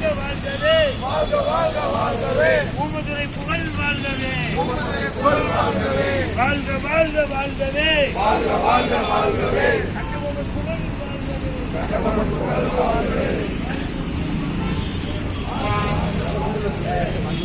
வாழ்கவே ஊமதுரை புகழ் வாழ்கவே வாழ்க வாழ்க வாழ்கவே கட்டபொம்மன் புகழ் வாழ்கவே வாழ்க வாழ்கவே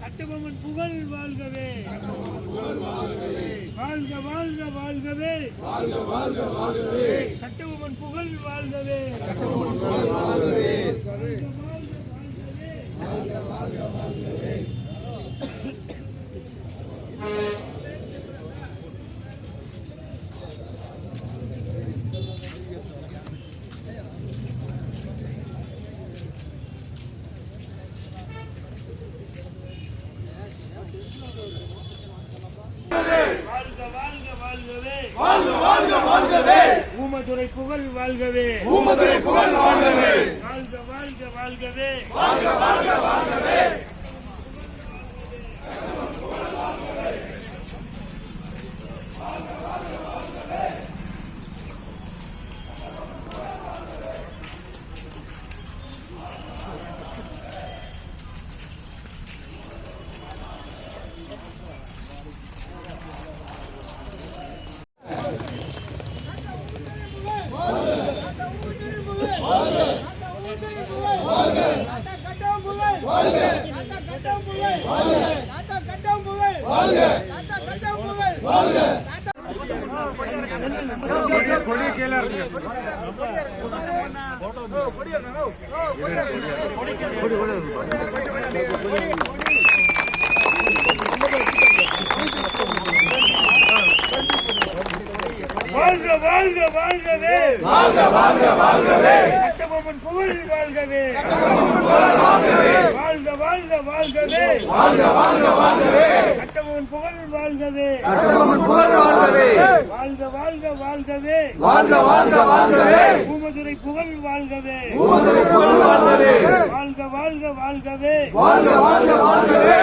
கட்டபொம்மன் புகழ் வாழ்கவே வாழ்க வாழ்க வாழ்கவே கட்டபொம்மன் புகழ் வாழ்கவே ஊமதுரை புகழ் வாழ்கவே ஊமதுரை புகழ் வாழ்கவே வாழ்க வாழ்க வாழ்கவே வாழ்க வாழ்க வாழ்கவே வாழ்க வாழ்க வாழ்கவே வாழ்க வாழ்க வாழ்கவே கட்டபொம்மன் புகழ் வாழ்கவே வாழ்க வாழ்க வாழ்கவே வாழ்க வாழ்க வாழ்கவே கட்டபொம்மன் புகழ் வாழ்கவே கட்டபொம்மன் புகழ் வாழ்கவே வாழ்க வாழ்க வாழ்கவே வாழ்க வாழ்க வாழ்கவே ஊமதுரை புகழ் வாழ்கவே ஊமதுரை புகழ் வாழ்கவே வாழ்க வாழ்க வாழ்கவே வாழ்க வாழ்க வாழ்கவே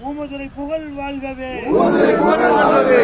ஊமதுரை புகழ் வாழ்கவே ஊமதுரை புகழ் வாழ்கவே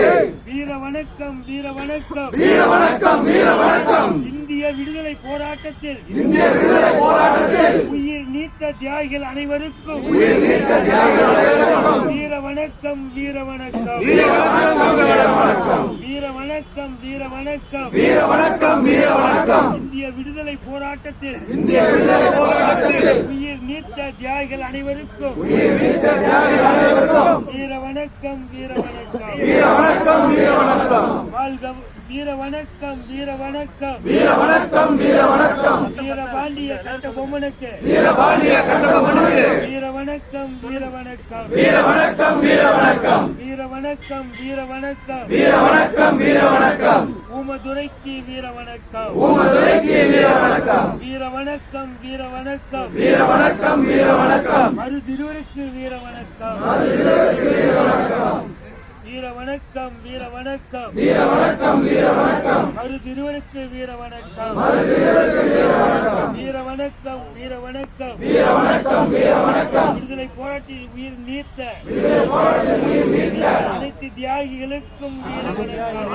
வீர வணக்கம் வீர வணக்கம் வீர வணக்கம் வீர வணக்கம் இந்திய விடுதலை போராட்டத்தில் இந்திய விடுதலை போராட்டத்தில் உயிர் நீத்த தியாகிகள் அனைவருக்கும் உயிர் நீத்த தியாகிகள் அனைவருக்கும் வீர வணக்கம் வீர வணக்கம் வீர வணக்கம் வீர வணக்கம் வீர வணக்கம் வீர வணக்கம் வீர வணக்கம் வீர வணக்கம் இந்திய விடுதலை போராட்டத்தில் இந்திய விடுதலை போராட்டத்தில் உயிர் நீத்த தியாகிகள் அனைவருக்கும் உயிர் நீத்த தியாகிகள் அனைவருக்கும் வீர வணக்கம் வீர வணக்கம் வீர வணக்கம் வீர வணக்கம் வாழ்க வீர வணக்கம் வீர வணக்கம் வீர வணக்கம் வீர வணக்கம் வீரபாண்டிய கட்டபொம்மனுக்கு வீரபாண்டிய கட்டபொம்மனுக்கு வீர வணக்கம் வீர வணக்கம் வீர வணக்கம் வீர வணக்கம் வீர வணக்கம் வீர வணக்கம் வீர வணக்கம் வீர வணக்கம் ஊமதுரைக்கு வீர வணக்கம் ஊமதுரைக்கு வீர வணக்கம் வீர வணக்கம் வீர வணக்கம் வீர வணக்கம் வீர வணக்கம் மறு திருவருக்கு வீர வணக்கம் வீர வணக்கம் வீர வணக்கம் வீர வணக்கம் வீர வணக்கம் மறு திருவருக்கு வீர வணக்கம் வீர வணக்கம் வீர வணக்கம் வீர வணக்கம் வீர வணக்கம் விடுதலை போராட்டத்தில் உயிர் நீத்த அனைத்து தியாகிகளுக்கும் வீர வணக்கம்